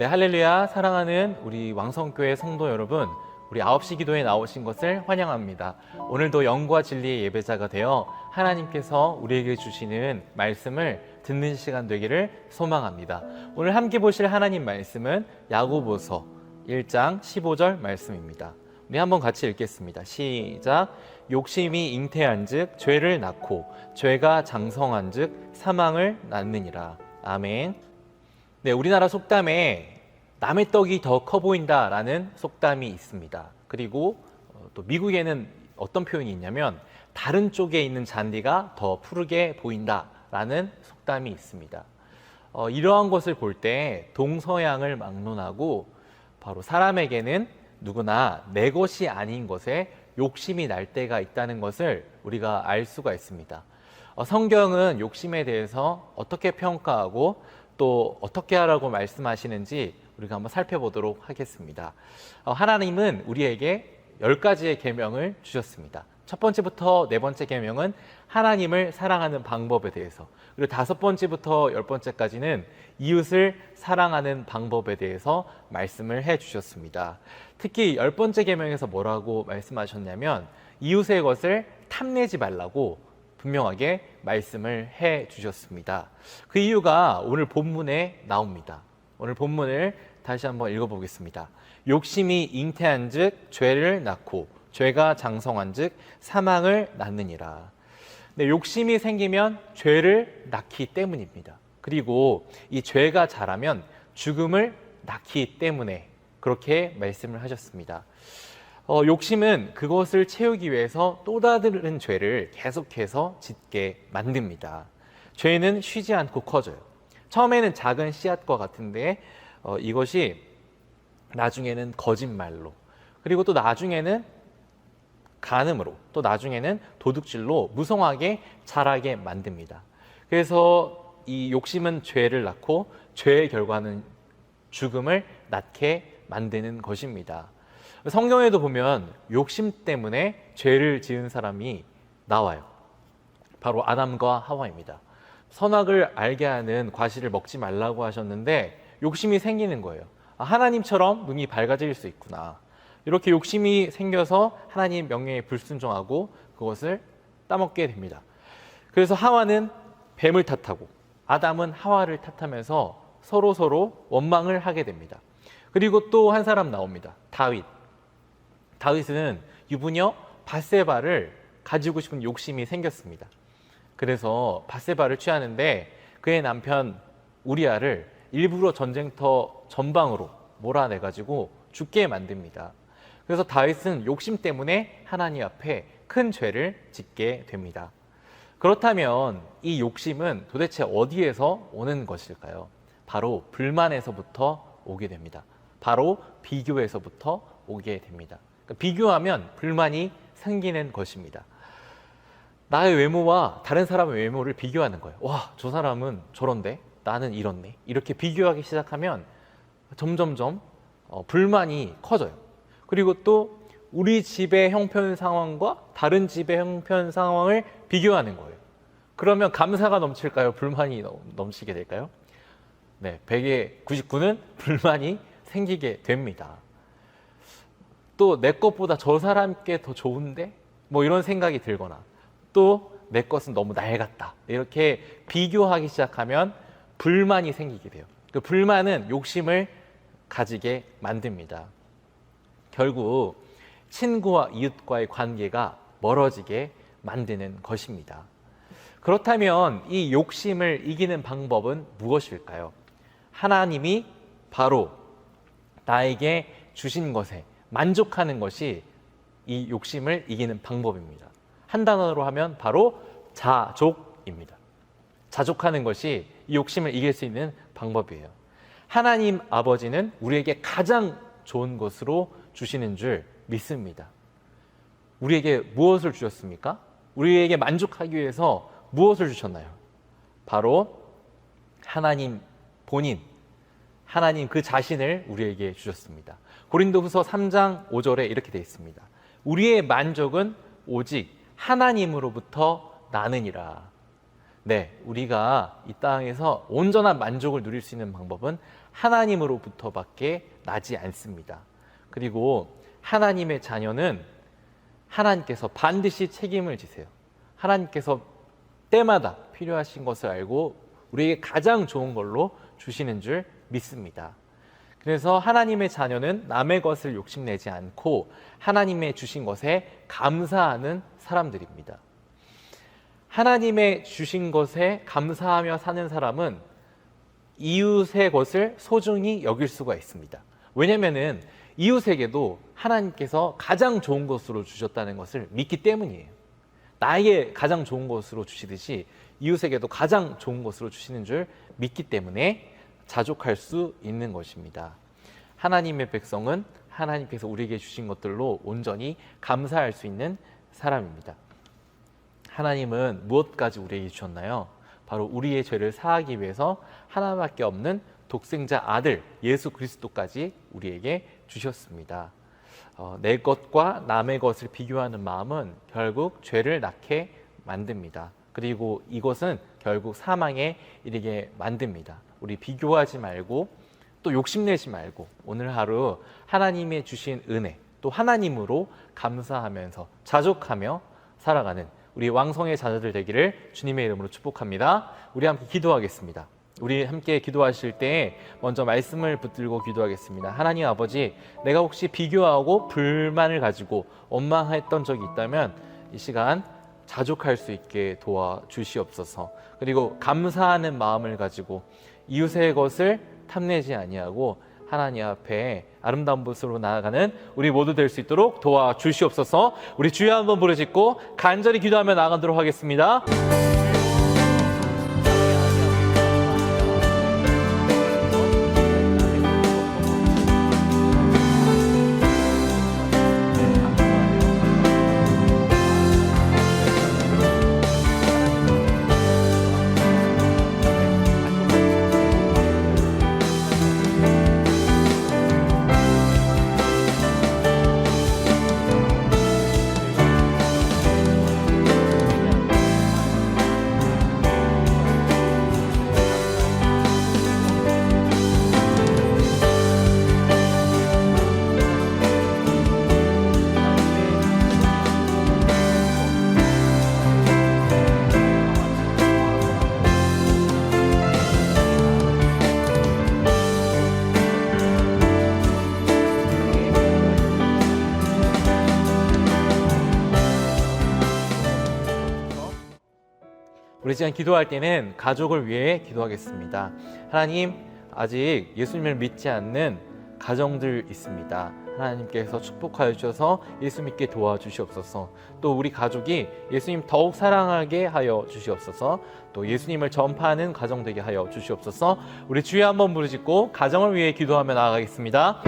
네, 할렐루야. 사랑하는 우리 왕성교회 성도 여러분, 우리 9시 기도에 나오신 것을 환영합니다. 오늘도 영과 진리의 예배자가 되어 하나님께서 우리에게 주시는 말씀을 듣는 시간 되기를 소망합니다. 오늘 함께 보실 하나님 말씀은 야고보서 1장 15절 말씀입니다. 우리 한번 같이 읽겠습니다. 시작. 욕심이 잉태한즉 죄를 낳고 죄가 장성한즉 사망을 낳느니라. 아멘. 네, 우리나라 속담에 남의 떡이 더 커 보인다라는 속담이 있습니다. 그리고 또 미국에는 어떤 표현이 있냐면 다른 쪽에 있는 잔디가 더 푸르게 보인다라는 속담이 있습니다. 이러한 것을 볼 때 동서양을 막론하고 바로 사람에게는 누구나 내 것이 아닌 것에 욕심이 날 때가 있다는 것을 우리가 알 수가 있습니다. 성경은 욕심에 대해서 어떻게 평가하고 또 어떻게 하라고 말씀하시는지 우리가 한번 살펴보도록 하겠습니다. 하나님은 우리에게 10가지의 계명을 주셨습니다. 첫 번째부터 네 번째 계명은 하나님을 사랑하는 방법에 대해서, 그리고 5번째부터 10번째까지는 이웃을 사랑하는 방법에 대해서 말씀을 해 주셨습니다. 특히 10번째 계명에서 뭐라고 말씀하셨냐면 이웃의 것을 탐내지 말라고 분명하게 말씀을 해 주셨습니다. 그 이유가 오늘 본문에 나옵니다. 오늘 본문을 다시 한번 읽어보겠습니다. 욕심이 잉태한즉 죄를 낳고 죄가 장성한즉 사망을 낳느니라. 네, 욕심이 생기면 죄를 낳기 때문입니다. 그리고 이 죄가 자라면 죽음을 낳기 때문에 그렇게 말씀을 하셨습니다. 욕심은 그것을 채우기 위해서 또 다른 죄를 계속해서 짓게 만듭니다. 죄는 쉬지 않고 커져요. 처음에는 작은 씨앗과 같은데 이것이 나중에는 거짓말로, 그리고 또 나중에는 간음으로, 또 나중에는 도둑질로 무성하게 자라게 만듭니다. 그래서 이 욕심은 죄를 낳고 죄의 결과는 죽음을 낳게 만드는 것입니다. 성경에도 보면 욕심 때문에 죄를 지은 사람이 나와요. 바로 아담과 하와입니다. 선악을 알게 하는 과실을 먹지 말라고 하셨는데 욕심이 생기는 거예요. 하나님처럼 눈이 밝아질 수 있구나. 이렇게 욕심이 생겨서 하나님 명령에 불순종하고 그것을 따먹게 됩니다. 그래서 하와는 뱀을 탓하고 아담은 하와를 탓하면서 서로 원망을 하게 됩니다. 그리고 또 한 사람 나옵니다. 다윗은 유부녀 밧세바를 가지고 싶은 욕심이 생겼습니다. 그래서 밧세바를 취하는데 그의 남편 우리아를 일부러 전쟁터 전방으로 몰아내가지고 죽게 만듭니다. 그래서 다윗은 욕심 때문에 하나님 앞에 큰 죄를 짓게 됩니다. 그렇다면 이 욕심은 도대체 어디에서 오는 것일까요? 바로 불만에서부터 오게 됩니다. 바로 비교에서부터 오게 됩니다. 비교하면 불만이 생기는 것입니다. 나의 외모와 다른 사람의 외모를 비교하는 거예요. 와, 저 사람은 저런데 나는 이렇네. 이렇게 비교하기 시작하면 점점점 불만이 커져요. 그리고 또 우리 집의 형편 상황과 다른 집의 형편 상황을 비교하는 거예요. 그러면 감사가 넘칠까요? 불만이 넘치게 될까요? 네, 100에 99는 불만이 생기게 됩니다. 또 내 것보다 저 사람께 더 좋은데? 뭐 이런 생각이 들거나 또 내 것은 너무 낡았다. 이렇게 비교하기 시작하면 불만이 생기게 돼요. 그 불만은 욕심을 가지게 만듭니다. 결국 친구와 이웃과의 관계가 멀어지게 만드는 것입니다. 그렇다면 이 욕심을 이기는 방법은 무엇일까요? 하나님이 바로 나에게 주신 것에 만족하는 것이 이 욕심을 이기는 방법입니다. 한 단어로 하면 바로 자족입니다. 자족하는 것이 이 욕심을 이길 수 있는 방법이에요. 하나님 아버지는 우리에게 가장 좋은 것으로 주시는 줄 믿습니다. 우리에게 무엇을 주셨습니까? 우리에게 만족하기 위해서 무엇을 주셨나요? 바로 하나님 본인, 하나님 그 자신을 우리에게 주셨습니다. 고린도후서 3장 5절에 이렇게 되어 있습니다. 우리의 만족은 오직 하나님으로부터 나느니라. 네, 우리가 이 땅에서 온전한 만족을 누릴 수 있는 방법은 하나님으로부터밖에 나지 않습니다. 그리고 하나님의 자녀는 하나님께서 반드시 책임을 지세요. 하나님께서 때마다 필요하신 것을 알고 우리에게 가장 좋은 걸로 주시는 줄 믿습니다. 그래서 하나님의 자녀는 남의 것을 욕심내지 않고 하나님의 주신 것에 감사하는 사람들입니다. 하나님의 주신 것에 감사하며 사는 사람은 이웃의 것을 소중히 여길 수가 있습니다. 왜냐하면 이웃에게도 하나님께서 가장 좋은 것으로 주셨다는 것을 믿기 때문이에요. 나에게 가장 좋은 것으로 주시듯이 이웃에게도 가장 좋은 것으로 주시는 줄 믿기 때문에 자족할 수 있는 것입니다. 하나님의 백성은 하나님께서 우리에게 주신 것들로 온전히 감사할 수 있는 사람입니다. 하나님은 무엇까지 우리에게 주셨나요? 바로 우리의 죄를 사하기 위해서 하나밖에 없는 독생자 아들 예수 그리스도까지 우리에게 주셨습니다. 내 것과 남의 것을 비교하는 마음은 결국 죄를 낳게 만듭니다. 그리고 이것은 결국 사망에 이르게 만듭니다. 우리 비교하지 말고 또 욕심내지 말고 오늘 하루 하나님의 주신 은혜 또 하나님으로 감사하면서 자족하며 살아가는 우리 왕성의 자녀들 되기를 주님의 이름으로 축복합니다. 우리 함께 기도하겠습니다. 우리 함께 기도하실 때 먼저 말씀을 붙들고 기도하겠습니다. 하나님 아버지, 내가 혹시 비교하고 불만을 가지고 원망했던 적이 있다면 이 시간 자족할 수 있게 도와주시옵소서. 그리고 감사하는 마음을 가지고 이웃의 것을 탐내지 아니하고 하나님 앞에 아름다운 모습으로 나아가는 우리 모두 될 수 있도록 도와주시옵소서. 우리 주여 한번 부르짖고 간절히 기도하며 나아가도록 하겠습니다. 우리 시간 기도할 때는 가족을 위해 기도하겠습니다. 하나님, 아직 예수님을 믿지 않는 가정들 있습니다. 하나님께서 축복하여 주셔서 예수 믿게 도와주시옵소서. 또 우리 가족이 예수님 더욱 사랑하게 하여 주시옵소서. 또 예수님을 전파하는 가정 되게 하여 주시옵소서. 우리 주여 한번 부르짖고 가정을 위해 기도하며 나아가겠습니다.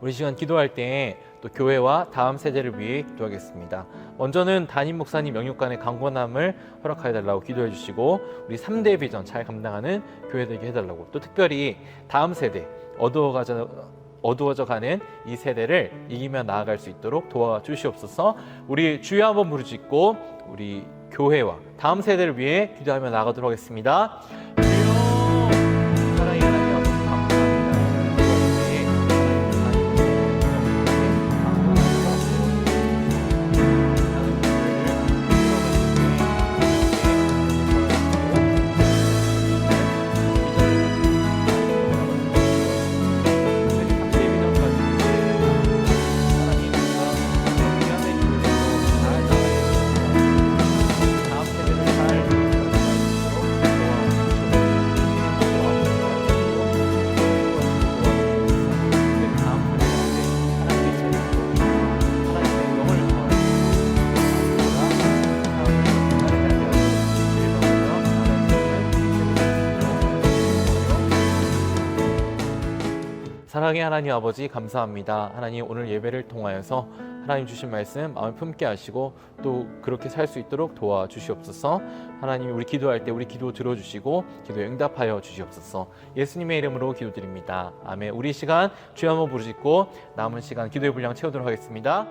우리 시간 기도할 때 또 교회와 다음 세대를 위해 기도하겠습니다. 먼저는 담임 목사님 영육간의 강건함을 허락하여 달라고 기도해 주시고 우리 3대 비전 잘 감당하는 교회 되게 해달라고, 또 특별히 다음 세대 어두워져 가는 이 세대를 이기며 나아갈 수 있도록 도와주시옵소서. 우리 주여 한번 부르짖고 우리 교회와 다음 세대를 위해 기도하며 나아가도록 하겠습니다. 사랑의 하나님 아버지 감사합니다. 하나님 오늘 예배를 통하여서 하나님 주신 말씀 마음에 품게 하시고 또 그렇게 살 수 있도록 도와주시옵소서. 하나님 우리 기도할 때 우리 기도 들어주시고 기도에 응답하여 주시옵소서. 예수님의 이름으로 기도드립니다. 아멘. 우리 시간 주여 한번 부르짖고 남은 시간 기도의 분량 채우도록 하겠습니다.